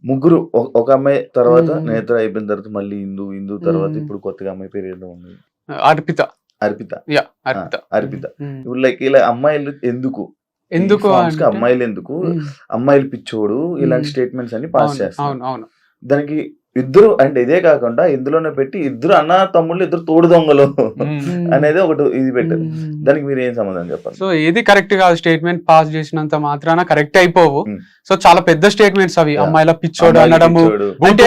ముగ్గురు ఒక అమ్మాయి తర్వాత నేత్ర అయిపోయిన తర్వాత మళ్ళీ ఇందు తర్వాత ఇప్పుడు కొత్తగా అమ్మాయి పేరు ఏదో ఉంది, అర్పిత. ఇప్పుడు లైక్ ఇలా అమ్మాయిలు ఎందుకు అమ్మాయిలు ఎందుకు అమ్మాయిలు పిచ్చోడు ఇలాంటి స్టేట్మెంట్స్ అన్ని పాస్ చేస్తారు. దానికి ఇద్దరు అంటే ఇదే కాకుండా ఇందులోనే పెట్టి ఇద్దరు అన్న తమ్ముళ్ళు ఇద్దరు తోడు దొంగలు అనేది ఒకటి ఇది పెట్టారు. దానికి మీరు ఏం సమాధానం చెప్పాలి? సో ఏది కరెక్ట్ కాదు, స్టేట్మెంట్ పాస్ చేసినంత మాత్రాన కరెక్ట్ అయిపోవు. సో చాలా పెద్ద స్టేట్మెంట్స్ అవి, అమ్మాయిల పిచ్చోడు అనడము, అంటే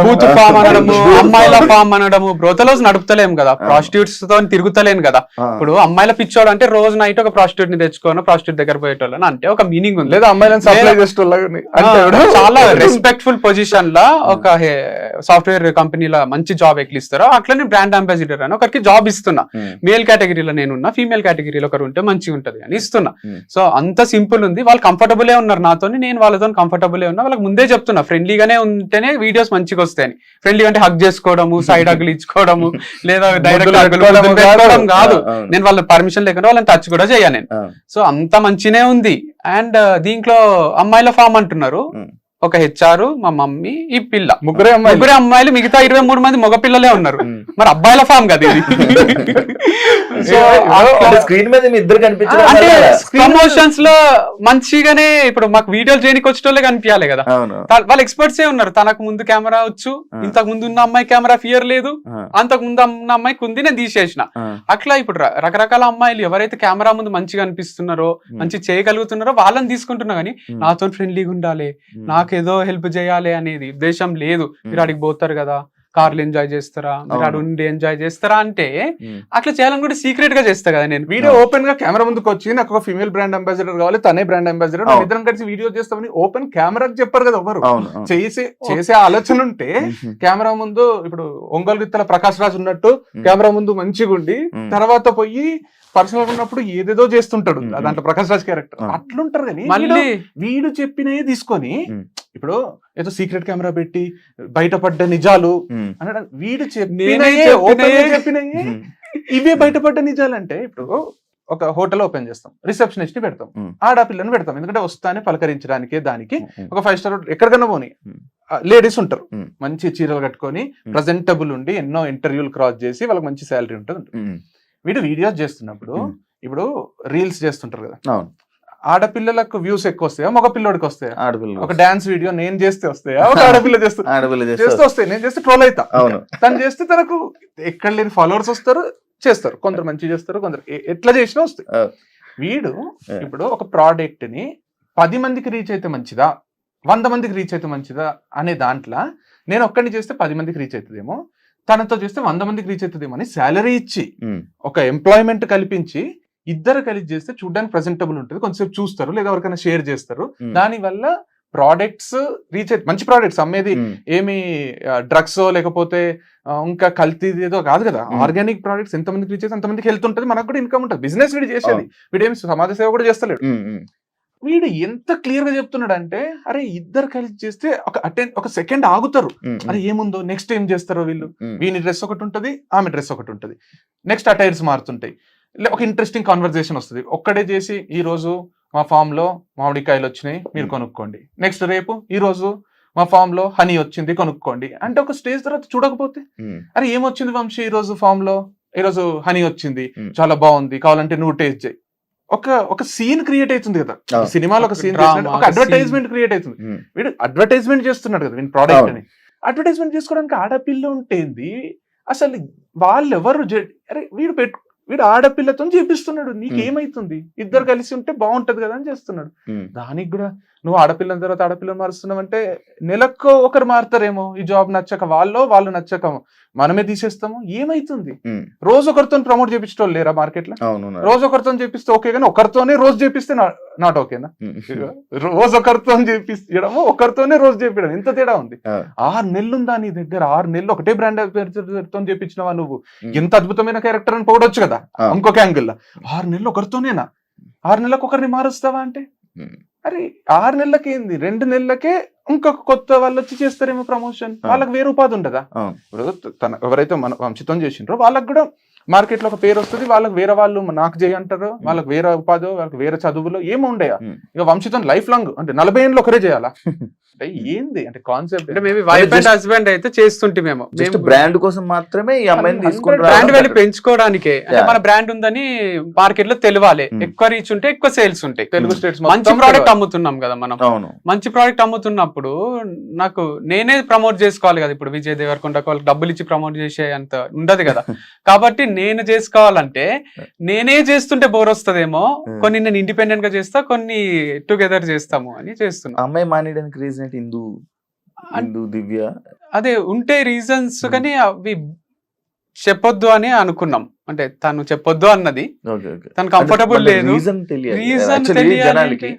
బూత్ ఫామ్ అనడము, అమ్మాయిల ఫామ్ అనడము. బ్రోతలోస్ నడుపుతలేము కదా, ప్రాస్టిట్యూట్స్ తో తిరుగుతలేను కదా. ఇప్పుడు అమ్మాయిల పిచ్చోడు అంటే రోజు నైట్ ఒక ప్రాస్టిట్యూట్ ని తెచ్చుకోను, ప్రాస్టిట్యూట్ దగ్గర పోయేటోళ్ళని అంటే ఒక మీనింగ్ ఉంది. లేదా అమ్మాయిలను సప్లై చేసేటోళ్ళని చాలా రెస్పెక్ట్ఫుల్ పొజిషన్ లా ఒక సాఫ్ట్వేర్ కంపెనీలో మంచి జాబ్ ఎక్కిస్తారో అట్లా నేను బ్రాండ్ అంబాసిడర్ అని ఒకరికి జాబ్ ఇస్తున్నా. మేల్ కేటగిరీలో నేనున్నా, ఫీమేల్ కేటగిరీలో ఒకరు ఉంటే మంచిగా ఉంటది అని ఇస్తున్నా. సో అంత సింపుల్ ఉంది. వాళ్ళు కంఫర్టబుల్ ఉన్నారు నాతో, నేను వాళ్ళతో కంఫర్టబుల్ ఉన్నా. వాళ్ళకి ముందే చెప్తున్నా ఫ్రెండ్లీగానే ఉంటేనే వీడియోస్ మంచిగా వస్తాయని. ఫ్రెండ్లీగా అంటే హగ్ చేసుకోవడము, సైడ్ హగ్లు ఇచ్చుకోవడము, లేదా డైరెక్ట్ పెట్టుకోవడం కాదు. నేను వాళ్ళ పర్మిషన్ లేకుండా వాళ్ళని టచ్ కూడా చేయను నేను. సో అంత మంచినే ఉంది. అండ్ దీంట్లో అమ్మాయిల ఫామ్ అంటున్నారు. ఒక హెచ్ఆర్, మా మమ్మీ, ఈ పిల్ల, ముగ్గురే అమ్మాయిలు, మిగతా 23 మంది మగ పిల్లలే ఉన్నారు. మరి అబ్బాయిల ఫామ్ కదా ఇది. సో స్క్రీన్ మీద ఇద్దరు కనిపించారు అంటే ప్రమోషన్స్ లో మంచిగానే ఇప్పుడు మాకు వీడియోలు చేయడానికి వచ్చేటోళ్ళే కనిపించాలి కదా. వాళ్ళు ఎక్స్పర్ట్స్ ఏ ఉన్నారు. తనకు ముందు కెమెరా వచ్చు, ఇంతకు ముందు ఉన్న అమ్మాయి కెమెరా ఫియర్ లేదు, అంతకు ముందు ఉన్న అమ్మాయికి ఉంది, నేను తీసేసిన. అట్లా ఇప్పుడు రకరకాల అమ్మాయిలు ఎవరైతే కెమెరా ముందు మంచిగా అనిపిస్తున్నారో, మంచి చేయగలుగుతున్నారో వాళ్ళని తీసుకుంటున్నా. కానీ నాతో ఫ్రెండ్లీగా ఉండాలి, నాకేదో హెల్ప్ చేయాలి అనేది ఉద్దేశం లేదు. మీరు అడిగి పోతారు కదా, కార్లు ఎంజాయ్ చేస్తారా, మీరు అడు ఉండి ఎంజాయ్ చేస్తారా అంటే అట్లా చేయాలని కూడా సీక్రెట్ గా చేస్తా కదా నేను. వీడియో ఓపెన్ గా కెమెరా ముందుకు వచ్చి నాకు ఒక ఫీమేల్ బ్రాండ్ అంబాసిడర్ కావాలి, తనే బ్రాండ్ అంబాసిడర్, ఇద్దరం కలిసి వీడియో చేస్తామని ఓపెన్ కెమెరాకి చెప్పారు కదా ఎవరు. చేసే ఆలోచన ఉంటే కెమెరా ముందు ఇప్పుడు ఒంగోలు గిత్తల ప్రకాష్ రాజ్ ఉన్నట్టు కెమెరా ముందు మంచిగా ఉండి తర్వాత పోయి పర్సనల్ ఉన్నప్పుడు ఏదేదో చేస్తుంటాడు దాంట్లో ప్రకాష్ రాజ్ క్యారెక్టర్ అట్లుంటారు. కానీ మళ్ళీ వీడు చెప్పినవి తీసుకొని ఇప్పుడు ఏదో సీక్రెట్ కెమెరా పెట్టి బయటపడ్డ నిజాలు అనడం, వీడు చెప్పినవి ఇవే బయటపడ్డ నిజాలు. అంటే ఇప్పుడు ఒక హోటల్ ఓపెన్ చేస్తాం, రిసెప్షనిస్ట్ ని పెడతాం, ఆడపిల్లని పెడతాం, ఎందుకంటే వస్తానే పలకరించడానికి. దానికి ఒక 5 స్టార్ ఎక్కడికన్నా పోనీ లేడీస్ ఉంటారు, మంచి చీరలు కట్టుకొని ప్రజెంటబుల్ ఉండి ఎన్నో ఇంటర్వ్యూలు క్రాస్ చేసి వాళ్ళకి మంచి శాలరీ ఉంటుంది. వీడు వీడియోస్ చేస్తున్నప్పుడు ఇప్పుడు రీల్స్ చేస్తుంటారు కదా, ఆడపిల్లలకు వ్యూస్ ఎక్కువ వస్తాయా, మగ పిల్లోడికి వస్తాయా? ఒక డాన్స్ వీడియో నేను చేస్తే వస్తాయా, ఒక ఆడపిల్ల చేస్తే వస్తాయి. నేను చేస్తే ట్రోల్ అవుతా, తను చేస్తే తనకు ఎక్కడ లేని ఫాలోవర్స్ వస్తారు, చేస్తారు. కొందరు మంచి చేస్తారు, కొందరు ఎట్లా చేసినా వస్తాయి. వీడు ఇప్పుడు ఒక ప్రోడక్ట్ ని 10 మందికి రీచ్ అయితే మంచిదా, 100 మందికి రీచ్ అయితే మంచిదా అనే దాంట్లో నేను ఒక్కడిని చేస్తే 10 మందికి రీచ్ అవుతుందేమో, తనతో చేస్తే 100 మందికి రీచ్ అవుతుందేమో అని శాలరీ ఇచ్చి ఒక ఎంప్లాయ్మెంట్ కల్పించి ఇద్దరు కలిసి చేస్తే చూడడానికి ప్రెజెంటబుల్ ఉంటుంది, కొంచెంసేపు చూస్తారు, లేదా ఎవరికైనా షేర్ చేస్తారు. దాని వల్ల ప్రోడక్ట్స్ రీచ్ అయితే మంచి ప్రోడక్ట్స్ అమ్మేది ఏమి డ్రగ్స్ లేకపోతే ఇంకా కల్తీ ఏదో కాదు కదా. ఆర్గానిక్ ప్రోడక్ట్స్ ఎంతమందికి రీచ్ అయితే అంతమందికి హెల్త్ ఉంటుంది, మనకు కూడా ఇన్కమ్ ఉంటుంది. బిజినెస్ వీడు చేసేది, వీడేమి సమాజ సేవ కూడా చేస్తలేడు. వీడు ఎంత క్లియర్ గా చెప్తున్నాడు అంటే, అరే ఇద్దరు కలిసి చేస్తే ఒక సెకండ్ ఆగుతారు, అరే ఏముందో నెక్స్ట్ ఏం చేస్తారో వీళ్ళు. వీని డ్రెస్ ఒకటి ఉంటుంది, ఆమె డ్రెస్ ఒకటి ఉంటుంది, నెక్స్ట్ అటైర్స్ మారుతుంటాయి, ఒక ఇంట్రెస్టింగ్ కాన్వర్సేషన్ వస్తుంది. ఒక్కడే చేసి ఈ రోజు మా ఫామ్ లో మామిడికాయలు వచ్చినాయి మీరు కొనుక్కోండి, నెక్స్ట్ రేపు ఈ రోజు మా ఫామ్ లో హనీ వచ్చింది కొనుక్కోండి అంటే, ఒక స్టేజ్ తర్వాత చూడకపోతే అరే ఏమొచ్చింది వంశీ ఈ రోజు ఫామ్ లో, ఈ రోజు హనీ వచ్చింది చాలా బాగుంది కావాలంటే నువ్వు టేస్ట్ చేయి. ఒక సీన్ క్రియేట్ అవుతుంది కదా సినిమాలో, ఒక సీన్ ఒక అడ్వర్టైజ్మెంట్ క్రియేట్ అవుతుంది. వీడు అడ్వర్టైజ్మెంట్ చేస్తున్నాడు కదా వీడి ప్రోడక్ట్ అని. అడ్వర్టైజ్మెంట్ చేసుకోవడానికి ఆడపిల్ల ఉంటేంది అసలు, వాళ్ళు ఎవరు అరే వీడు ఆడపిల్లతో చేపిస్తున్నాడు, నీకేమైతుంది, ఇద్దరు కలిసి ఉంటే బాగుంటది కదా అని చేస్తున్నాడు. దానికి కూడా నువ్వు ఆడపిల్లని తర్వాత ఆడపిల్లని మారుస్తున్నావు అంటే, నెలకు ఒకరు మారుతారేమో ఈ జాబ్ నచ్చక, వాళ్ళు నచ్చక మనమే తీసేస్తాము, ఏమైతుంది? రోజు ఒకరితో ప్రమోట్ చేపించడం లేరా మార్కెట్ లో? రోజు ఒకరితో చేపిస్తే ఓకే, కానీ ఒకరితోనే రోజు చేపిస్తే నాట్ ఓకేనా? రోజు ఒకరితో చేపించడము, ఒకరితోనే రోజు చేపించడం, ఎంత తేడా ఉంది. 6 నెలలు ఉందా నీ దగ్గర? 6 నెలలు ఒకటే బ్రాండ్ తో చేపించినవా నువ్వు? ఎంత అద్భుతమైన క్యారెక్టర్ అని పోగొచ్చు కదా ఇంకొక యాంగిల్. 6 నెలలు ఒకరితోనేనా? 6 నెలలకు ఒకరిని మారుస్తావా అంటే, అరే 6 నెలలకి ఏంది, 2 నెలలకే ఇంకొక కొత్త వాళ్ళు వచ్చి చేస్తారేమో ప్రమోషన్, వాళ్ళకి వేరే ఉపాధి ఉండదా? ఇప్పుడు ఎవరైతే మన వంశితం చేసిండ్రో వాళ్ళకి కూడా మార్కెట్ లో ఒక పేరు వస్తుంది, వాళ్ళకి వేరే వాళ్ళు నాకు చేయి అంటారు, వాళ్ళకి వేరే ఉపాధి, వాళ్ళకి వేరే చదువులో ఏమో ఉండయా, ఇక వంశీతో లైఫ్ లాంగ్ అంటే 40 ఏళ్ళు ఒకరే చేయాలా అంటే ఏంది అంటే కాన్సెప్ట్. అంటే మేబీ వైఫ్ అండ్ హస్బెండ్ అయితే చేస్తుంటే మేము బ్రాండ్ కోసం మాత్రమే ఈ అమ్మాయిని తీసుకొని బ్రాండ్ వాల్యూ పెంచుకోవడానికే, అంటే మన బ్రాండ్ ఉందని మార్కెట్ లో తెలియాలి, ఎక్కువ రీచ్ ఉంటే ఎక్కువ సేల్స్ ఉంటాయి. తెలుగు స్టేట్స్ మంచి ప్రోడక్ట్ అమ్ముతున్నాం కదా మనం, అవును మంచి ప్రోడక్ట్ అమ్ముతున్నప్పుడు నాకు నేనే ప్రమోట్ చేసుకోవాలి కదా. ఇప్పుడు విజయ్ దేవరకొండ వాళ్ళకి డబ్బులు ఇచ్చి ప్రమోట్ చేసే అంత ఉండదు కదా. కాబట్టి నేను చేసుకోవాలంటే నేనే చేస్తుంటే బోర్ వస్తుందేమో, కొన్ని నేను ఇండిపెండెంట్ గా చేస్తా, కొన్ని టుగెదర్ చేస్తాము అని చేస్తున్నా. అమ్మాయి మానేయడానికి రీజన్ ఏంటి? హిందూ దివ్య అదే ఉంటే రీజన్స్, కానీ అవి చెప్పొద్దు అని అనుకున్నాం. అంటే తను చెప్పొద్దు అన్నది, తను కంఫర్టబుల్ లేదు, రీజన్ జనాలకి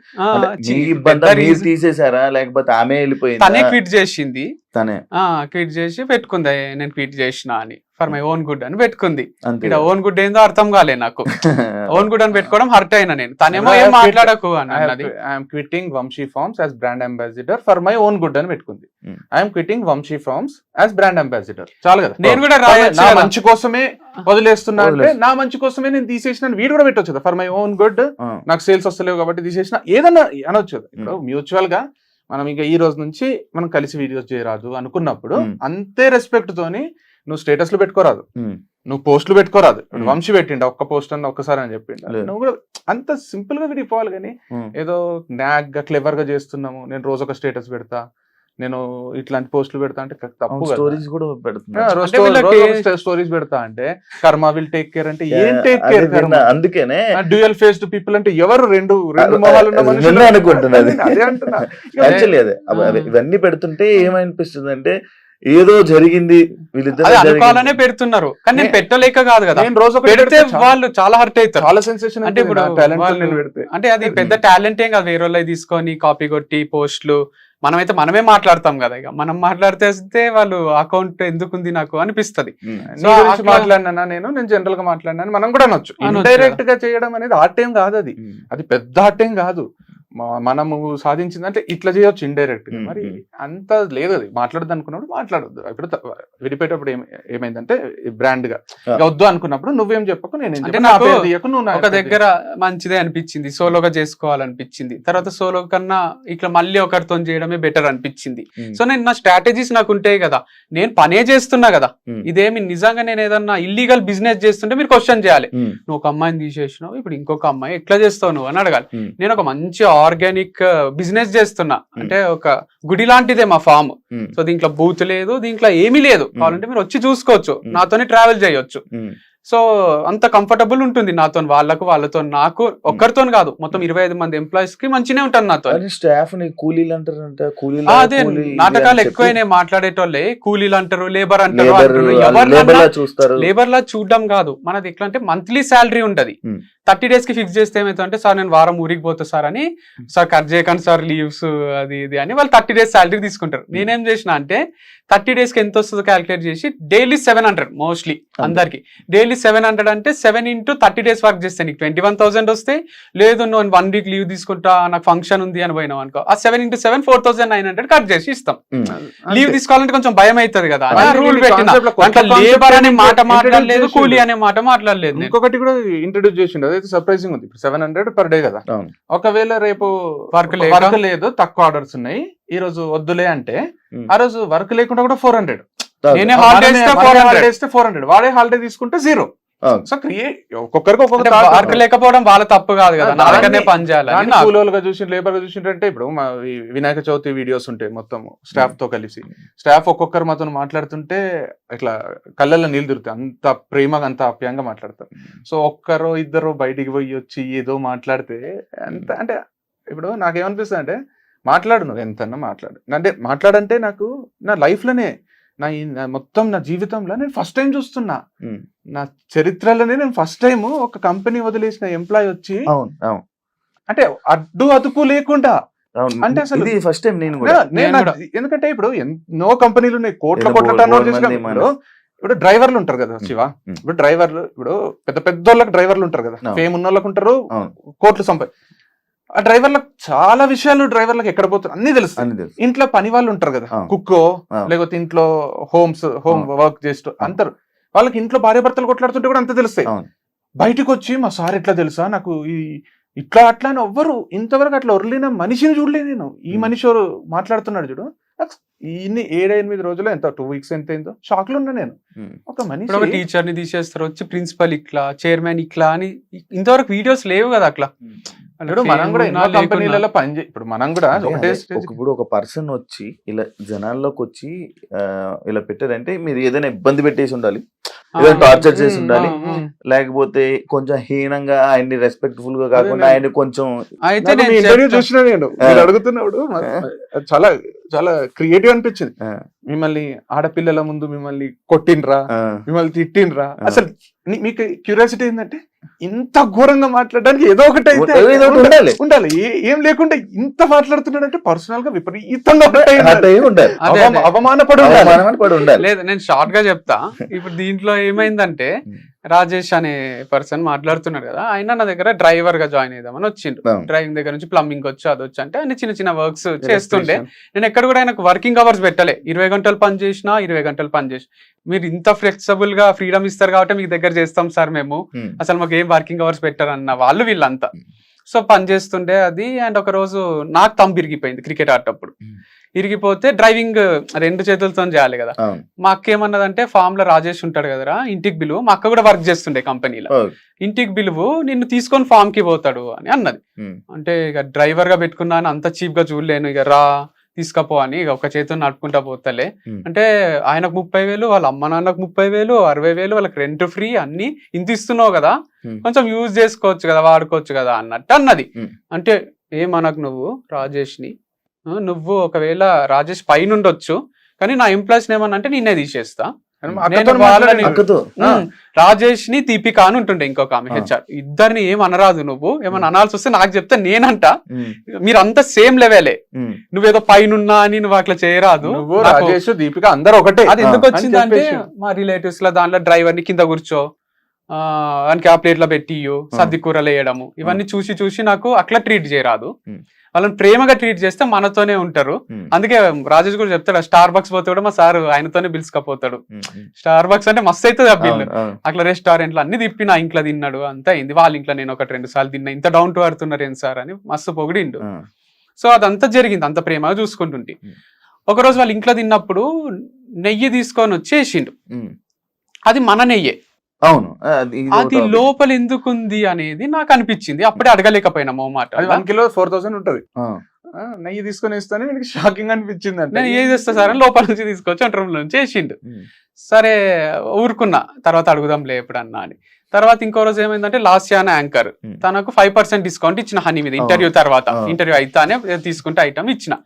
తీసేసారా లేకపోతే ఆమె వెళ్ళిపోయింది, తనే క్విట్ చేసింది, తనే క్విట్ చేసి పెట్టుకుంది నేను క్విట్ చేసిన అని, ఫర్ మై ఓన్ గుడ్ అని పెట్టుకుంది. ఇక్కడ ఓన్ గుడ్ ఏందో అర్థం కాలే నాకు, ఓన్ గుడ్ అని పెట్టుకోవడం హర్ట్ అయినా నేను. తనేమో ఏం మాట్లాడకు అన్నది. I'm quitting Vamshi Farms as brand ambassador for my own good అని పెట్టుకుంది. I'm quitting Vamshi Farms as brand ambassador, చాలు కదా. నేను కూడా నా మంచి కోసమే వదిలేస్తున్నా అంటే, నా మంచి కోసమే నేను తీసేసిన, వీడు కూడా పెట్టొచ్చు కదా, ఫర్ మై ఓన్ గుడ్, నాకు సేల్స్ వస్తలేవు కాబట్టి తీసేసిన, ఏదన్నా అనొచ్చు. ఇప్పుడు మ్యూచువల్ గా మనం ఇంకా ఈ రోజు నుంచి మనం కలిసి వీడియోస్ చేయరాదు అనుకున్నప్పుడు అంతే రెస్పెక్ట్ తోని నువ్వు స్టేటస్లు పెట్టుకోరాదు, నువ్వు పోస్టులు పెట్టుకోరాదు. వంశీ పెట్టిండ ఒక్క పోస్ట్ అన్న ఒక్కసారి అని చెప్పిండ, నువ్వు కూడా అంత సింపుల్ గా విడిపోవాలి. కానీ ఏదో నాగ్ గా క్లెవర్ గా చేస్తున్నాము, నేను రోజు ఒక స్టేటస్ పెడతా, నేను ఇట్లాంటి పోస్టులు పెడతా అంటే తప్పు. స్టోరీస్ కూడా పెడుతున్నా, స్టోరీస్ పెడతా అంటే కర్మ విల్ టేక్ కేర్ అంటే ఏం టేక్ కేర్? అందుకనే డ్యూయల్ ఫేస్డ్ పీపుల్ అంటే ఎవరు? రెండు మొహాలు ఉన్న మనుషులు అనుకుంటున్నది. అదే అంటున్నా. యాక్చువల్లీ అదే ఇవన్నీ పెడుతుంటే ఏమనిపిస్తుంది అంటే ఏదో జరిగింది, వీళ్ళిద్దరు అనుకోవాలనే పెడుతున్నారు, కానీ నేను పెట్టలేక కాదు కదా. నేను రోజు పెడితే వాళ్ళు చాలా హర్ట్ అవుతారు, చాలా సెన్సేషన్. అంటే ఇప్పుడు అంటే అది పెద్ద టాలెంట్ ఏం కాదు, వేరే వాళ్ళు తీసుకొని కాపీ కొట్టి పోస్టులు. మనమే మాట్లాడతాం కదా, ఇక మనం మాట్లాడితే వాళ్ళు అకౌంట్ ఎందుకుంది నాకు అనిపిస్తుంది. మాట్లాడినా నేను జనరల్ గా మాట్లాడినా మనం కూడా అనొచ్చు. ఇండైరెక్ట్ గా చేయడం అనేది ఆర్ట్ ఏం కాదు, అది పెద్ద ఆర్ట్ ఏం కాదు. మనము సాధించింది అంటే ఇట్లా చేయొచ్చు ఇండైరెక్ట్ గా. మరి అంత లేదు, అది మాట్లాడద్దు అనుకున్నప్పుడు మాట్లాడొద్దు. ఇప్పుడు విడిపోయేటప్పుడు ఏమైందంటే బ్రాండ్ గా వద్దు అనుకున్నప్పుడు నువ్వేం చెప్పకు, నేను ఒక దగ్గర మంచిదే అనిపించింది, సోలోగా చేసుకోవాలనిపించింది. తర్వాత సోలో కన్నా ఇట్లా మళ్ళీ ఒకరితో చేయడమే బెటర్ అనిపించింది. సో నేను నా స్ట్రాటజీస్ నాకు ఉంటాయి కదా, నేను పనే చేస్తున్నా కదా. ఇదేమి నిజంగా నేను ఏదన్నా ఇల్లీగల్ బిజినెస్ చేస్తుంటే మీరు క్వశ్చన్ చేయాలి. నువ్వు ఒక అమ్మాయిని తీసేసినావు, ఇప్పుడు ఇంకొక అమ్మాయి ఎట్లా చేస్తావు నువ్వు అని అడగాలి. నేను ఒక మంచి ఆర్గానిక్ బిజినెస్ చేస్తున్నా అంటే ఒక గుడి లాంటిదే మా ఫామ్. సో దీంట్లో బూత్ లేదు, దీంట్లో ఏమీ లేదు. కావాలంటే మీరు వచ్చి చూసుకోవచ్చు, నాతోనే ట్రావెల్ చేయొచ్చు. సో అంత కంఫర్టబుల్ ఉంటుంది నాతో, వాళ్ళతో నాకు ఒక్కరితో కాదు, మొత్తం 25 మంది ఎంప్లాయీస్ కి మంచినే ఉంటాను నాతో. స్టాఫ్ కూలీలు అంటారంట, అదే నాటకాలు ఎక్కువైనా మాట్లాడేటోళ్ళే కూలీలు అంటారు, లేబర్ అంటారు. లేబర్ లా చూడడం కాదు మనది. ఎట్లా అంటే మంత్లీ శాలరీ ఉంటది, 30 days కి ఫిక్స్ చేస్తే ఏమైతుందంటే, సార్ నేను వారం ఊరికి పోతా సార్ అని, సార్ కట్ చేయకండి సార్ లీవ్స్ అది ఇది అని వాళ్ళు 30 days శాలరీ తీసుకుంటారు. నేనేం చేసిన అంటే 30 days కి ఎంత వస్తుందో క్యాలిక్యులేట్ చేసి డైలీ 700 మోస్ట్లీ అందరికి డైలీ 700 అంటే 7 into 30 days వర్క్ చేస్తే నీకు 21,000 వస్తే. లేదు నువ్వు 1 week లీవ్ తీసుకుంటా నాకు ఫంక్షన్ ఉంది అని పోయినావు అనుకో, ఆ 7 into 7 4,900 కట్ చేసి ఇస్తాం. లీవ్ తీసుకోవాలంటే కొంచెం భయం అవుతుంది కదా, రూల్ పెట్టిన. లేబర్ అనే మాట మాట్లాడలేదు, కూలీ అనే మాట మాట్లాడలేదు. ఇంకొకటి కూడా ఇంట్రడ్యూస్ చేసిండు, అదైతే సర్ప్రైజింగ్ ఉంది. 700 per day కదా. ఒకవేళ రేపు వర్క్ లేదు, తక్కువ ఆర్డర్స్ ఉన్నాయి, ఈ రోజు వద్దులే అంటే ఆ రోజు వర్క్ లేకుండా కూడా 400. నేనే హాలిడే ఇస్తే 400, వాడే హాలిడే తీసుకుంటే 0. సో ఒక్కొక్కరికి ఒక్కొక్క వర్క్ లేకపోవడం వాళ్ళ తప్పు కాదు కదా, నా దగ్గరనే పని చేయాలి. కూలీలుగా చూసి లేబర్ గా చూసింటే ఇప్పుడు మా వినాయక చవితి వీడియోస్ ఉంటాయి మొత్తం స్టాఫ్ తో కలిసి. స్టాఫ్ ఒక్కొక్కరు మాతో మాట్లాడుతుంటే ఇట్లా కళ్ళల్లో నీళ్ళు తిరుగుతాయి, అంత ప్రేమగా అంత ఆప్యాయంగా మాట్లాడతారు. సో ఒక్కరో ఇద్దరు బయటికి పోయి వచ్చి ఏదో మాట్లాడితే అంత అంటే, ఇప్పుడు నాకేమనిపిస్తుంది అంటే, మాట్లాడు నువ్వు ఎంతన్నా మాట్లాడు, అంటే మాట్లాడంటే నాకు నా లైఫ్ లోనే మొత్తం నా జీవితంలో నేను ఫస్ట్ టైం చూస్తున్నా, నా చరిత్రలోనే నేను ఫస్ట్ టైం ఒక కంపెనీ వదిలేసిన ఎంప్లాయ్ వచ్చి అంటే అడ్డు అదుపు లేకుండా, అంటే అసలు ఫస్ట్ టైం నేను ఎందుకంటే ఇప్పుడు ఎన్నో కంపెనీలు ఉన్నాయి, కోట్ల టర్న్ ఓవర్ చేసినప్పుడు. ఇప్పుడు డ్రైవర్లు ఉంటారు కదా శివ, ఇప్పుడు డ్రైవర్లు ఇప్పుడు పెద్ద పెద్ద వాళ్ళకి డ్రైవర్లు ఉంటారు కదా, ఫేమ్ ఉన్న వాళ్ళకి ఉంటారు, కోట్లు ఆ డ్రైవర్లకు చాలా విషయాలు డ్రైవర్లకు ఎక్కడ పోతారు అన్ని తెలుసు. ఇంట్లో పని వాళ్ళు ఉంటారు కదా, కుక్కో లేకపోతే ఇంట్లో హోమ్ వర్క్ చేస్తూ అంటారు, వాళ్ళకి ఇంట్లో భార్య భర్తలు కొట్లాడుతుంటే కూడా అంత తెలుస్తాయి. బయటకు వచ్చి మా సార్ ఎట్లా తెలుసా నాకు ఇట్లా అట్లా అని ఎవ్వరు ఇంతవరకు అట్లా ఒర్లిన మనిషిని చూడలేదు నేను. ఈ మనిషి ఎవరు మాట్లాడుతున్నాడు చూడు, ఇన్ని 7-8 రోజులు ఎంత 2 weeks ఎంత అయిందో షాక్ లో ఉన్నా నేను. ఒక మనిషి టీచర్ ని తీసేస్తారు, వచ్చి ప్రిన్సిపల్ ఇట్లా, చైర్మన్ ఇట్లా అని ఇంతవరకు వీడియోస్ లేవు కదా అట్లా. మనం కూడా ఎన్నో కంపెనీలలో ఇప్పుడు మనం కూడా ఇప్పుడు ఒక పర్సన్ వచ్చి ఇలా జనాల్లోకి వచ్చి ఇలా పెట్టారంటే మీరు ఏదైనా ఇబ్బంది పెట్టేసి ఉండాలి, ఏదైనా టార్చర్ చేసి ఉండాలి, లేకపోతే కొంచెం హీనంగా ఆయన్ని రెస్పెక్ట్ఫుల్ గా కాకుండా ఆయన కొంచెం ఇంటర్వ్యూ చూసిన నేను అడుగుతున్నాడు చాలా చాలా క్రియేటివ్ అనిపించింది. మిమ్మల్ని ఆడపిల్లల ముందు మిమ్మల్ని కొట్టిండ్రా, మిమ్మల్ని తిట్టిండ్రా, అసలు మీకు క్యూరియాసిటీ ఏంటంటే ఇంత ఘోరంగా మాట్లాడడానికి ఏదో ఒకటి అయితే ఉండాలి. ఏం లేకుండా ఇంత మాట్లాడుతున్నాడు అంటే పర్సనల్ గా విపరీతంగా అవమానపడి ఉండాలి. లేదు, నేను షార్ట్ గా చెప్తా. ఇప్పుడు దీంట్లో ఏమైందంటే రాజేష్ అనే పర్సన్ మాట్లాడుతున్నాడు కదా, ఆయన నా దగ్గర డ్రైవర్ గా జాయిన్ అయిదామని వచ్చిండు. డ్రైవింగ్ దగ్గర నుంచి ప్లంబింగ్ వచ్చి అది వచ్చి అంటే ఆయన చిన్న చిన్న వర్క్స్ చేస్తుండే. నేను ఎక్కడ కూడా ఆయనకు వర్కింగ్ అవర్స్ పెట్టలే. 20 గంటలు పని చేసినా 20 గంటలు పని చేసి, మీరు ఇంత ఫ్లెక్సిబుల్ గా ఫ్రీడమ్ ఇస్తారు కాబట్టి మీకు దగ్గర చేస్తాం సార్ మేము, అసలు మాకు ఏం వర్కింగ్ అవర్స్ పెట్టారన్న వాళ్ళు వీళ్ళంతా. సో పని చేస్తుండే అది. అండ్ ఒక రోజు నాకు తంబు ఇరిగిపోయింది క్రికెట్ ఆడేటప్పుడు. ఇరిగిపోతే డ్రైవింగ్ 2 చేతులతో చేయాలి కదా. మా అక్క ఏమన్నదంటే, ఫామ్ లో రాజేష్ ఉంటాడు కదరా ఇంటికి బిలువు, మా అక్క కూడా వర్క్ చేస్తుండే కంపెనీలో, ఇంటికి బిలువు నిన్ను తీసుకొని ఫామ్ కి పోతాడు అని అన్నది. అంటే ఇక డ్రైవర్ గా పెట్టుకున్నాను, అంత చీప్ గా చూడలేను, ఇక రా తీసుకపో అని ఇక ఒక చేతితో నడుపుకుంటా పోతలే. అంటే ఆయనకు 30,000, వాళ్ళ అమ్మ నాన్నకు 30,000, 60,000, వాళ్ళకి రెంట్ ఫ్రీ, అన్ని ఇంత ఇస్తున్నావు కదా, కొంచెం యూజ్ చేసుకోవచ్చు కదా, వాడుకోవచ్చు కదా అన్నట్టు అన్నది. అంటే ఏమనకు నువ్వు రాజేష్ ని, నువ్వు ఒకవేళ రాజేష్ పైన ఉండొచ్చు కానీ నా ఎంప్లాయీస్ ఏమన్నా అంటే నిన్నే తీసేస్తా, రాజేష్ ని దీపిక అని ఉంటుండే ఇంకొక ఆమె హెచ్ఆర్, ఇద్దరిని ఏం అనరాదు, నువ్వు ఏమన్నా అనాల్సి వస్తే నాకు చెప్తే నేనంట, మీరంతా సేమ్ లెవెలే, నువ్వేదో పైనున్నా అని నువ్వు అట్లా చేయరాదు, రాజేష్ దీపిక అందరూ ఒకటే. అది ఎందుకు వచ్చిందంటే మా రిలేటివ్స్ లో దాంట్లో డ్రైవర్ ని కింద కూర్చో ఆయనకి ఆ ప్లేట్ లో పెట్టి సర్ది కూరలు వేయడము, ఇవన్నీ చూసి చూసి నాకు అట్లా ట్రీట్ చేయరాదు, వాళ్ళని ప్రేమగా ట్రీట్ చేస్తే మనతోనే ఉంటారు. అందుకే రాజేష్ కూడా చెప్తాడు, స్టార్ బక్స్ పోతే కూడా మా సార్ ఆయనతోనే పిలుచుకపోతాడు. స్టార్ బక్స్ అంటే మస్తు అవుతుంది ఆ బిల్లు. అట్లా రెస్టారెంట్ లో అన్ని తిప్పి నా ఇంట్లో తిన్నాడు, అంతా అయింది. వాళ్ళ ఇంట్లో నేను 1-2 సార్లు తిన్నా, ఇంత డౌన్ టు అర్త్ ఉన్నారు ఏం సార్ అని మస్తు పొగిడిండు. సో అదంతా జరిగింది, అంత ప్రేమగా చూసుకుంటుంటే. ఒకరోజు వాళ్ళ ఇంట్లో తిన్నప్పుడు నెయ్యి తీసుకొని వచ్చేసిండు, అది మన నెయ్యే. అవును, అది లోపల ఎందుకుంది అనేది నాకు అనిపించింది. అప్పుడే అడగలేకపోయినా మాట. 1 కిలో 4,000 ఉంటది, నెయ్యి తీసుకొని ఇస్తానే మీకు షాకింగ్ అనిపించింది. అంటే నేను ఏది ఇస్తా సార్ అని లోపల నుంచి తీసుకొచ్చి వంట రూమ్ నుంచి వేసిండు. సరే ఊరుకున్నా, తర్వాత అడుగుదాంలే ఎప్పుడన్నా అని. తర్వాత ఇంకో రోజు ఏమైందంటే లాస్యా అనే యాంకర్ తనకు 5% డిస్కౌంట్ ఇచ్చిన హనీ మీద, ఇంటర్వ్యూ తర్వాత, ఇంటర్వ్యూ అయితేనే తీసుకుంటే ఐటమ్ ఇచ్చిన.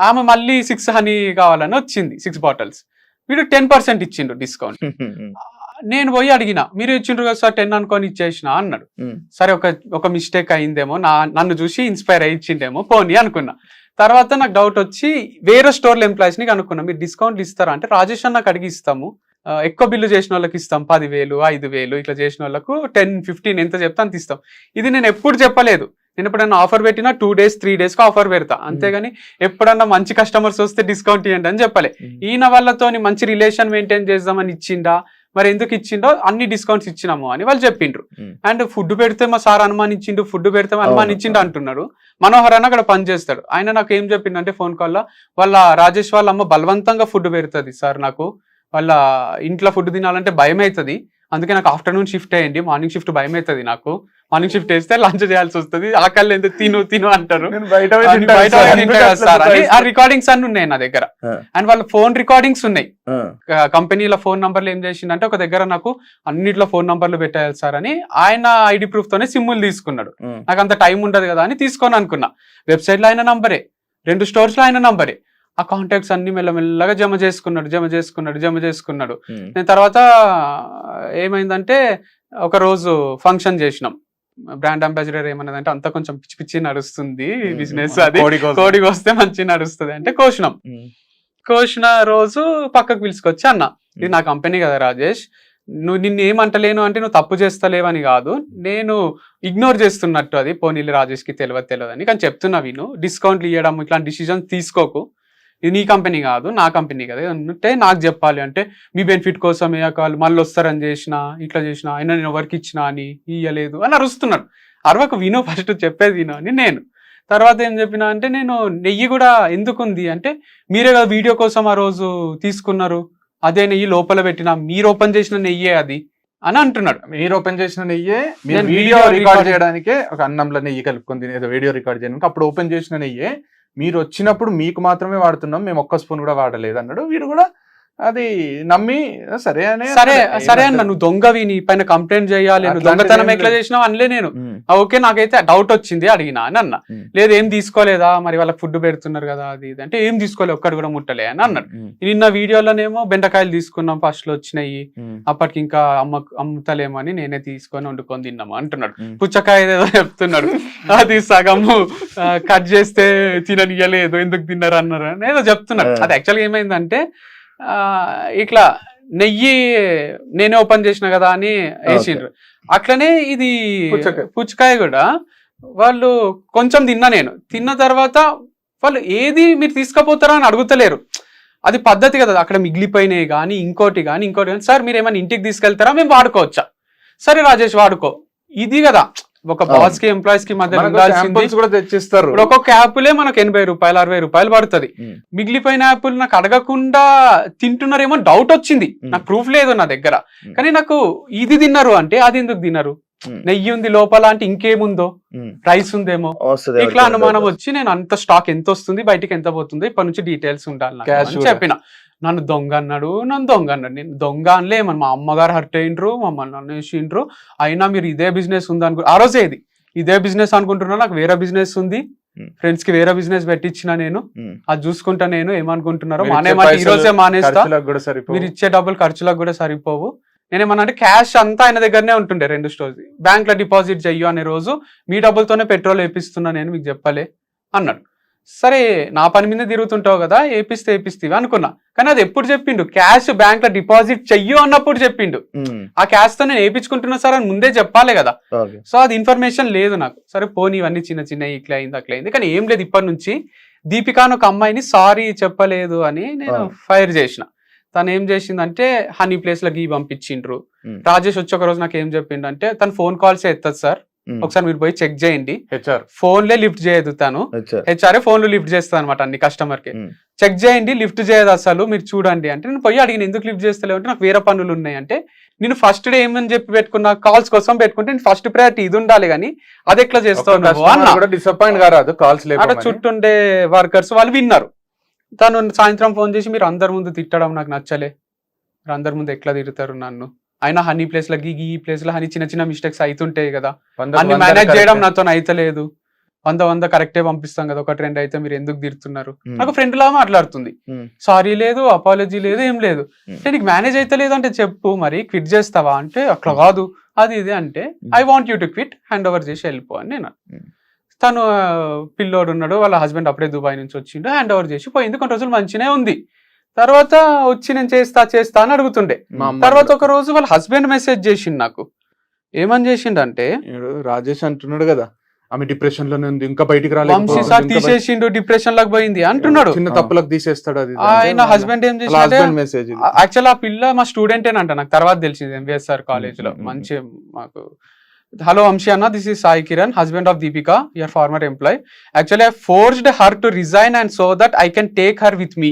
ఆమె మళ్ళీ 6 హనీ కావాలని వచ్చింది, 6 బాటిల్స్. వీడు 10% ఇచ్చిండు డిస్కౌంట్. నేను పోయి అడిగిన, మీరు ఇచ్చిండ్రు కదా సార్ 10 అనుకొని ఇచ్చేసిన అన్నాడు. సరే ఒక మిస్టేక్ అయిందేమో, నన్ను చూసి ఇన్స్పైర్ అయ్యి ఇచ్చిండేమో పోనీ అనుకున్నా. తర్వాత నాకు డౌట్ వచ్చి వేరే స్టోర్ల ఎంప్లాయీస్ ని కనుక్కున్నా, మీరు డిస్కౌంట్ ఇస్తారా అంటే, రాజేష్ అన్నకు అడిగి ఇస్తాము, ఎక్కువ బిల్లు చేసిన వాళ్ళకి ఇస్తాం 10,000, 5,000 ఇట్లా చేసిన వాళ్ళకు 10-15 ఎంత చెప్తా అంత ఇస్తాం. ఇది నేను ఎప్పుడు చెప్పలేదు. నేను ఎప్పుడన్నా ఆఫర్ పెట్టినా 2 days 3 days కి ఆఫర్ పెడతా, అంతేగాని ఎప్పుడన్నా మంచి కస్టమర్స్ వస్తే డిస్కౌంట్ ఇవ్వండి అని చెప్పలే. ఈయన వాళ్ళతోని మంచి రిలేషన్ మెయింటైన్ చేద్దామని ఇచ్చిండా, మరి ఎందుకు ఇచ్చిండో అన్ని డిస్కౌంట్స్ ఇచ్చినాము అని వాళ్ళు చెప్పిండ్రు. అండ్ ఫుడ్ పెడితే మా సార్ అనుమానించిండు, ఫుడ్ పెడితే అనుమానించిండు అంటున్నాడు. మనోహర్ అని అక్కడ పని చేస్తాడు, ఆయన నాకు ఏం చెప్పిండంటే ఫోన్ కాల్ లో, వాళ్ళ రాజేష్ వాళ్ళ అమ్మ బలవంతంగా ఫుడ్ పెడుతుంది సార్, నాకు వాళ్ళ ఇంట్లో ఫుడ్ తినాలంటే భయం అవుతుంది, అందుకే నాకు ఆఫ్టర్నూన్ షిఫ్ట్ అయ్యండి, మార్నింగ్ షిఫ్ట్ భయం అవుతుంది, నాకు మార్నింగ్ షిఫ్ట్ వేస్తే లంచ్ చేయాల్సి వస్తుంది, ఆకలి ఎంత తిను అంటారు. ఆ రికార్డింగ్స్ అన్ని ఉన్నాయి నా దగ్గర. అండ్ వాళ్ళ ఫోన్ రికార్డింగ్స్ ఉన్నాయి, కంపెనీల ఫోన్ నంబర్లు ఏం చేసిందంటే, ఒక దగ్గర నాకు అన్నిట్లో ఫోన్ నంబర్లు పెట్టాలి సార్ అని ఆయన ఐడి ప్రూఫ్ తోనే సిమ్ములు తీసుకున్నాడు. నాకు అంత టైం ఉండదు కదా అని తీసుకొని అనుకున్నా. వెబ్సైట్ లో ఆయన నంబరే, 2 స్టోర్స్ లో ఆయన నంబరే. ఆ కాంటాక్ట్స్ అన్ని మెల్లమెల్లగా జమ చేసుకున్నాడు. నేను తర్వాత ఏమైందంటే, ఒక రోజు ఫంక్షన్ చేసినాం, బ్రాండ్ అంబాసిడర్ ఏమన్నదంటే, అంతా కొంచెం పిచ్చి పిచ్చి నడుస్తుంది బిజినెస్, అది కోడికి వస్తే మంచి నడుస్తుంది అంటే కోసిన రోజు పక్కకు పిలుచుకొచ్చి, అన్న ఇది నా కంపెనీ కదా రాజేష్, నిన్ను ఏమంటలేను అంటే నువ్వు తప్పు చేస్తలేవని కాదు, నేను ఇగ్నోర్ చేస్తున్నట్టు, అది పోనీళ్ళు రాజేష్ కి తెలియదని కానీ చెప్తున్నా, విను, డిస్కౌంట్లు ఇవ్వడం ఇట్లాంటి డిసిజన్స్ తీసుకోకు, ఇది నీ కంపెనీ కాదు నా కంపెనీ కదా అంటే నాకు చెప్పాలి అంటే మీ బెనిఫిట్ కోసం కావాలి మళ్ళీ వస్తారని చేసిన ఇట్లా చేసిన అయినా నేను ఎవరికి ఇచ్చినా అని ఇయ్యలేదు అని అరుస్తున్నాడు. అరవకు విను ఫస్ట్ చెప్పేది విను అని నేను. తర్వాత ఏం చెప్పినా అంటే నేను నెయ్యి కూడా ఎందుకుంది అంటే మీరే కదా వీడియో కోసం ఆ రోజు తీసుకున్నారు, అదే నెయ్యి లోపల పెట్టినా మీరు ఓపెన్ చేసిన నెయ్యే అది అని అంటున్నాడు. మీరు ఓపెన్ చేసిన నెయ్యే మీరు వీడియో రికార్డ్ చేయడానికే ఒక అన్నంలో నెయ్యి కలుపుకొని తినేదో వీడియో రికార్డ్ చేయడానికి అప్పుడు ఓపెన్ చేసిన నెయ్యే మీరు వచ్చినప్పుడు మీకు మాత్రమే వాడుతున్నాం, మేము ఒక్క స్పూన్ కూడా వాడలేదు అన్నాడు. వీడు కూడా అది నమ్మి సరే అన్న నువ్వు దొంగవి నీ పైన కంప్లైంట్ చేయాలి, నువ్వు దొంగతనం ఎట్లా చేసినావు అనలే నేను. ఓకే నాకైతే డౌట్ వచ్చింది అడిగినా అని అన్న. లేదు ఏం తీసుకోలేదా మరి వాళ్ళకి ఫుడ్ పెడుతున్నారు కదా అది ఇది అంటే ఏం తీసుకోలేదు ఒక్కటి కూడా ముట్టలే అని అన్నాడు. నిన్న వీడియోలోనేమో బెండకాయలు తీసుకున్నాం ఫస్ట్ లో వచ్చినాయి, అప్పటికి ఇంకా అమ్ముతలేమో అని నేనే తీసుకొని వండుకొని తిన్నాము అంటున్నాడు. పుచ్చకాయ ఏదో చెప్తున్నాడు, అది సగము కట్ చేస్తే తిననియలేదు ఎందుకు తిన్నారు అన్నారు అని ఏదో చెప్తున్నాడు. అది యాక్చువల్గా ఏమైందంటే ఇట్లా నెయ్యి నేనే ఓపెన్ చేసిన కదా అని వేసిండ్రు. అట్లనే ఇది పుచ్చకాయ కూడా వాళ్ళు కొంచెం తిన్నా, నేను తిన్న తర్వాత వాళ్ళు ఏది మీరు తీసుకుపోతారా అని అడుగుతలేరు. అది పద్ధతి కదా, అక్కడ మిగిలిపోయినాయి కానీ ఇంకోటి కానీ సార్ మీరు ఏమైనా ఇంటికి తీసుకెళ్తారా మేము వాడుకోవచ్చా, సరే రాజేష్ వాడుకో. ఇది కదా ఒక బాస్ కి ఎంప్లాయీస్ కి మధ్య కూడా తెచ్చిస్తారు. ఒక్కొక్క యాపిలే మనకు 80 రూపాయలు 60 రూపాయలు పడుతుంది. మిగిలిపోయిన యాపిల్ నాకు అడగకుండా తింటున్నారేమో డౌట్ వచ్చింది, నాకు ప్రూఫ్ లేదు నా దగ్గర. కానీ నాకు ఇది తిన్నారు అంటే అది ఎందుకు తిన్నారు, నెయ్యి ఉంది లోపల అంటే ఇంకేముందో రైస్ ఉందేమో ఇట్లా అనుమానం వచ్చి నేను అంత స్టాక్ ఎంత వస్తుంది బయటికి ఎంత పోతుంది ఇప్పటి నుంచి డీటెయిల్స్ ఉండాలి చెప్పిన. నన్ను దొంగ అన్నాడు, నేను దొంగ అనలే, మా అమ్మగారు హర్ట్ అయ్యిండ్రు, మమ్మల్ని అనేసిండ్రు, అయినా మీరు ఇదే బిజినెస్ ఉంది అనుకో. ఆ రోజే ఇదే బిజినెస్ అనుకుంటున్నా, నాకు వేరే బిజినెస్ ఉంది, ఫ్రెండ్స్ కి వేరే బిజినెస్ పెట్టించిన నేను, అది చూసుకుంటా. నేను ఏమనుకుంటున్నారో ఈ రోజే మానేస్తా, మీరు ఇచ్చే డబ్బులు ఖర్చులకు కూడా సరిపోవు. నేనేమన్నా అంటే క్యాష్ అంతా ఆయన దగ్గరనే ఉంటుండే 2 స్టోర్స్, బ్యాంక్ లో డిపాజిట్ చెయ్యు అనే రోజు మీ డబ్బులతోనే పెట్రోల్ వేపిస్తున్నా నేను మీకు చెప్పలే అన్నాడు. సరే నా పని మీద తిరుగుతుంటావు కదా వేపిస్తేవి అనుకున్నా. కానీ అది ఎప్పుడు చెప్పిండు, క్యాష్ బ్యాంక్ లో డిపాజిట్ చెయ్యు అన్నప్పుడు చెప్పిండు. ఆ క్యాష్ తో నేను వేయించుకుంటున్నా సార్ అని ముందే చెప్పాలి కదా. సో అది ఇన్ఫర్మేషన్ లేదు నాకు. సరే పోనీ ఇవన్నీ చిన్న ఇట్లా అయింది కానీ ఏం లేదు. ఇప్పటి నుంచి దీపిక అని ఒక అమ్మాయిని సారీ చెప్పలేదు అని నేను ఫైర్ చేసిన. తను ఏం చేసిందంటే హనీ ప్లేస్ లో గీ పంపించిండ్రు. రాజేష్ వచ్చి ఒక రోజు నాకు ఏం చెప్పిండు అంటే తను ఫోన్ కాల్స్ ఎత్తదు సార్, ఒకసారి మీరు పోయి చెక్ చేయండి, ఫోన్లే లిఫ్ట్ చేయదు, తను హెచ్ఆర్ఏ ఫోన్లు లిఫ్ట్ చేస్తుంది అనమాట అన్ని కస్టమర్ కి. చెక్ చేయండి లిఫ్ట్ చేయదు అసలు మీరు చూడండి అంటే నేను పోయి అడిగిన ఎందుకు లిఫ్ట్ చేస్తలేవు అంటే నాకు వేరే పనులు ఉన్నాయి అంటే. నేను ఫస్ట్ డే ఏమని చెప్పి పెట్టుకున్నా, కాల్స్ కోసం పెట్టుకుంటే నేను ఫస్ట్ ప్రయారిటీ ఇది ఉండాలి కానీ అది ఎట్లా చేస్తావు డిసప్పాయింట్ కాదు. కాల్స్ అక్కడ చుట్టుండే వర్కర్స్ వాళ్ళు విన్నారు. తను సాయంత్రం ఫోన్ చేసి మీరు అందరి ముందు తిట్టడం నాకు నచ్చలే, మీరు అందరి ముందు ఎట్లా తిడతారు నన్ను, అయినా హనీ ప్లేస్ లో ఈ ప్లేస్ లో హనీ చిన్న మిస్టేక్స్ అవుతుంటాయి కదా, అన్ని మేనేజ్ చేయడం నాతో అయితలేదు, 100 కరెక్టే పంపిస్తాం కదా, 1-2 అయితే మీరు ఎందుకు తిడుతున్నారు. నాకు ఫ్రెండ్ లా మాట్లాడుతుంది, సారీ లేదు అపాలజీ లేదు ఏం లేదు. అంటే నీకు మేనేజ్ అయితే లేదు అంటే చెప్పు మరి క్విట్ చేస్తావా అంటే అట్లా కాదు అది ఇది అంటే I want you to quit, hand over చేసి వెళ్ళిపో అని నేను. తను పిల్లోడు ఉన్నాడు, వాళ్ళ హస్బెండ్ అప్పుడే దుబాయ్ నుంచి వచ్చిండు, హ్యాండ్ ఓవర్ చేసి పోయింది. కొన్ని రోజులు మంచినే ఉంది. తర్వాత వచ్చి నేను చేస్తా అని అడుగుతుండే. తర్వాత ఒక రోజు వాళ్ళ హస్బెండ్ మెసేజ్ చేసిండు నాకు. ఏమని చేసిండు రాజేష్ అంటున్నాడు కదా ఆమె డిప్రెషన్ లోనే ఉంది, ఇంకా బయటికి రాలేదు, తీసేసిండు, డిప్రెషన్ లాగా పోయింది అంటున్నాడు. చిన్న తప్పులకు తీసేస్తాడు అది. ఆయన హస్బెండ్ ఏం చేసిండు, యాక్చువల్ ఆ పిల్ల మా స్టూడెంటేనంట, నాకు తర్వాత తెలిసింది ఎంబీఎస్ఆర్ కాలేజ్ లో. మంచి మాకు హలో వంశీ అన్న, this is Sai Kiran, husband of Deepika, your former employee. Actually, I forced her to resign and so that I can take her with me.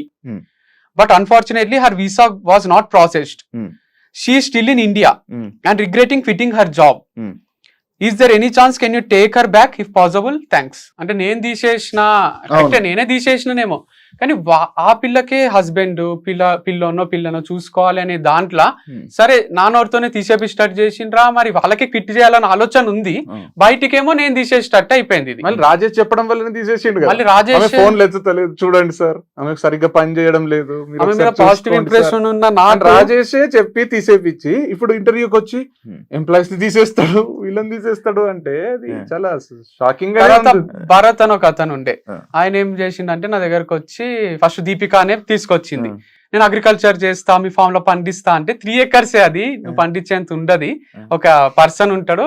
But unfortunately, her visa was not processed. She is still in India and regretting quitting her job. Is there any chance can you take her back if possible? Thanks. అంటే నేను తీసేసిన అంటే నేనే తీసేసినేమో కానీ ఆ పిల్లకే husband పిల్లనో చూసుకోవాలి అనే దాంట్లో సరే నాన్నోరితోనే తీసేపి స్టార్ట్ చేసిండ్రా, మరి వాళ్ళకే క్విట్ చేయాలని ఆలోచన ఉంది, బయటికేమో నేను తీసేసేటట్టు అయిపోయింది. ఇది మళ్ళీ రాజేష్ చెప్పడం వల్ల తీసేసిండు. మళ్ళీ రాజేష్ ఫోన్ ఎత్తుతలేదు, చూడండి సార్ ఆమె సరిగ్గా పని చేయడం లేదు, పాజిటివ్ ఇంప్రెషన్ ఉన్న రాజేషే చెప్పి తీసేపిచ్చి ఇప్పుడు ఇంటర్వ్యూకి వచ్చి ఎంప్లాయీస్ ని తీసేస్తాడు వీళ్ళని తీసేస్తాడు అంటే అది చాలా షాకింగ్ గా. భరత్ అని ఒక అతను ఉండే, ఆయన ఏం చేసిండంటే నా దగ్గరకు వచ్చి ఫస్ట్ దీపిక అనే తీసుకొచ్చింది. నేను అగ్రికల్చర్ చేస్తా మీ ఫామ్ లో పండిస్తా అంటే 3 acres అది నువ్వు పండించేంత ఉండదు, ఒక పర్సన్ ఉంటాడు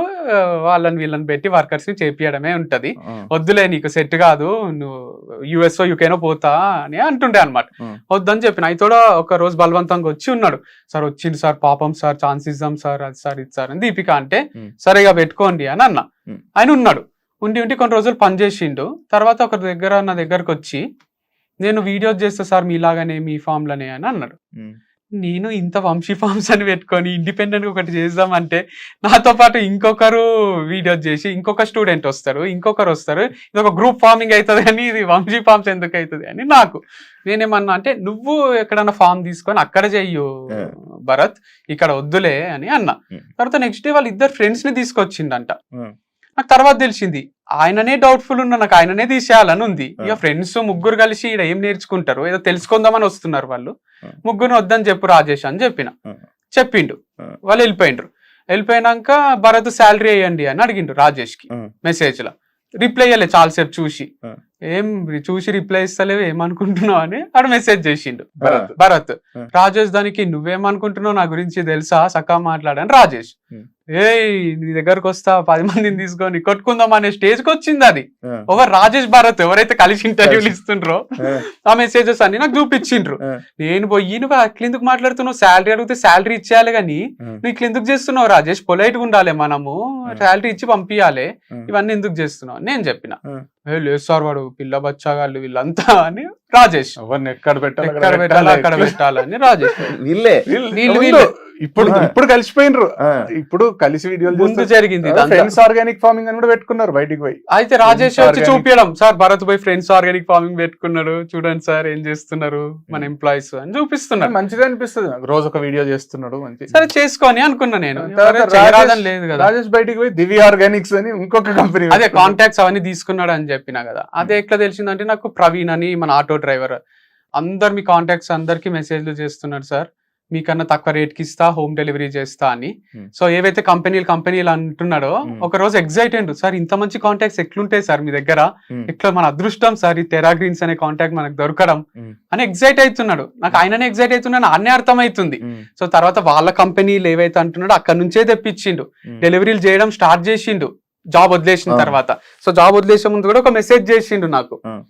వాళ్ళని వీళ్ళని పెట్టి వర్కర్స్ ని చేపియడమే ఉంటది, వద్దులే నీకు సెట్ కాదు నువ్వు యుఎస్ఓ యూకేనో పోతా అని అంటుండే అనమాట. వద్దని చెప్పిన. అయితే కూడా ఒక రోజు బలవంతంగా వచ్చి ఉన్నాడు, సార్ వచ్చింది సార్ పాపం సార్ ఛాన్స్ ఇద్దాం సార్ అది సార్ ఇది సార్ అని. దీపిక అంటే సరిగా పెట్టుకోండి అని అన్న. ఆయన ఉన్నాడు, ఉండి కొన్ని రోజులు పనిచేసిండు. తర్వాత ఒక దగ్గర నా దగ్గరకు వచ్చి నేను వీడియోస్ చేస్తా సార్ మీలాగానే మీ ఫామ్ లోనే అని అన్నాడు. నేను ఇంత వంశీ ఫార్మ్స్ అని పెట్టుకొని ఇండిపెండెంట్ ఒకటి చేద్దామంటే నాతో పాటు ఇంకొకరు వీడియోస్ చేసి ఇంకొక స్టూడెంట్ వస్తారు, ఇంకొకరు వస్తారు, ఇది ఒక గ్రూప్ ఫార్మింగ్ అవుతుంది అని ఇది వంశీ ఫార్మ్స్ ఎందుకు అవుతుంది అని నాకు. నేనేమన్నా అంటే నువ్వు ఎక్కడన్నా ఫామ్ తీసుకొని అక్కడ చెయ్యు భరత్, ఇక్కడ వద్దులే అని అన్నా. తర్వాత నెక్స్ట్ డే వాళ్ళ ఇద్దరు ఫ్రెండ్స్ ని తీసుకొచ్చిండంట. నాకు తర్వాత తెలిసింది ఆయననే డౌట్ఫుల్ ఉన్నా, నాకు ఆయననే తీసేయాలని ఉంది. ఇక ఫ్రెండ్స్ ముగ్గురు కలిసి ఇక్కడ ఏం నేర్చుకుంటారు ఏదో తెలుసుకుందామని వస్తున్నారు వాళ్ళు, ముగ్గురు వద్దని చెప్పు రాజేష్ అని చెప్పిండు. వాళ్ళు వెళ్ళిపోయినాక భరత్ శాలరీ వేయండి అని అడిగిండు రాజేష్ కి మెసేజ్ లో. రిప్లై ఇయ్యలే చాలాసేపు చూసి, ఏం చూసి రిప్లై ఇస్తలేవు ఏమనుకుంటున్నావు అని ఆడు మెసేజ్ చేసిండు భరత్. రాజేష్ దానికి నువ్వేమనుకుంటున్నావు నా గురించి తెలుసా సకా మాట్లాడని రాజేష్. నీ దగ్గరకు వస్తా 10 మందిని తీసుకొని కొట్టుకుందాం అనే స్టేజ్ కి వచ్చింది అది. ఓవర్ రాజేష్ భరత్ ఎవరైతే కలిసి ఇంటర్వ్యూలు ఇస్తుండ్రో ఆ మెసేజెస్ అన్ని నాకు చూపించిండ్రు. నేను పోయి నువ్వు అట్లెందుకు మాట్లాడుతున్నావు, శాలరీ అడిగితే శాలరీ ఇచ్చేయాలి కానీ నువ్వు ఇట్లా ఎందుకు చేస్తున్నావు రాజేష్, పొలైట్ గా ఉండాలి మనము, శాలరీ ఇచ్చి పంపించాలి, ఇవన్నీ ఎందుకు చేస్తున్నావు అని నేను చెప్పిన. లేదు సార్ వాడు పిల్ల బచ్చాగాళ్ళు వీళ్ళంతా అని రాజేష్. ఎవరిని ఎక్కడ పెట్టాలి అక్కడ పెట్టాలని రాజేష్. ఇప్పుడు కలిసిపోయినరు, ఇప్పుడు కలిసి వీడియోలు ముందు జరిగింది. ఫ్రెండ్స్ ఆర్గానిక్ ఫార్మింగ్ అని కూడా పెట్టుకున్నారు బయటికి పోయి. అయితే రాజేష్ వచ్చి చూపించడం, సార్ భరత్ పోయి ఫ్రెండ్స్ ఆర్గానిక్ ఫార్మింగ్ పెట్టుకున్నాడు చూడండి సార్ ఏం చేస్తున్నారు మన ఎంప్లాయీస్ అని చూపిస్తున్నారు. మంచిగా అనిపిస్తుంది, రోజు ఒక వీడియో చేస్తున్నాడు మంచి. సరే చేసుకొని అనుకున్నా నేను, లేదు కదా. రాజేష్ బయటికి పోయి దివి ఆర్గానిక్స్ అని ఇంకొక కంపెనీ, అదే కాంటాక్ట్స్ అవన్నీ తీసుకున్నాడు అని చెప్పినా కదా. అదే ఎట్లా తెలిసిందంటే నాకు ప్రవీణ్ అని మన ఆటో డ్రైవర్ అందరు మీ కాంటాక్ట్స్ అందరికి మెసేజ్లు చేస్తున్నారు, సార్ మీకన్నా తక్కువ రేట్ కి ఇస్తా, హోమ్ డెలివరీ చేస్తా అని. సో ఏవైతే కంపెనీలు అంటున్నాడో ఒక రోజు ఎగ్జైట్ అయ్యిండు, సార్ ఇంత మంచి కాంటాక్ట్స్ ఎట్లుంటాయి సార్ మీ దగ్గర, ఇట్లా మన అదృష్టం సార్ ఈ టెరా గ్రీన్స్ అనే కాంటాక్ట్ మనకు దొరకడం అని ఎగ్జైట్ అవుతున్నాడు. నాకు ఆయననే ఎగ్జైట్ అవుతున్నాడు, అన్నీ అర్థమవుతుంది. సో తర్వాత వాళ్ళ కంపెనీలు ఏవైతే అంటున్నాడో అక్కడ నుంచే తెప్పించిండు, డెలివరీలు చేయడం స్టార్ట్ చేసిండు జాబ్ వదిలేసిన తర్వాత. సో జాబ్ వదిలేసే ముందు కూడా ఒక మెసేజ్ చేసిండు నాకు,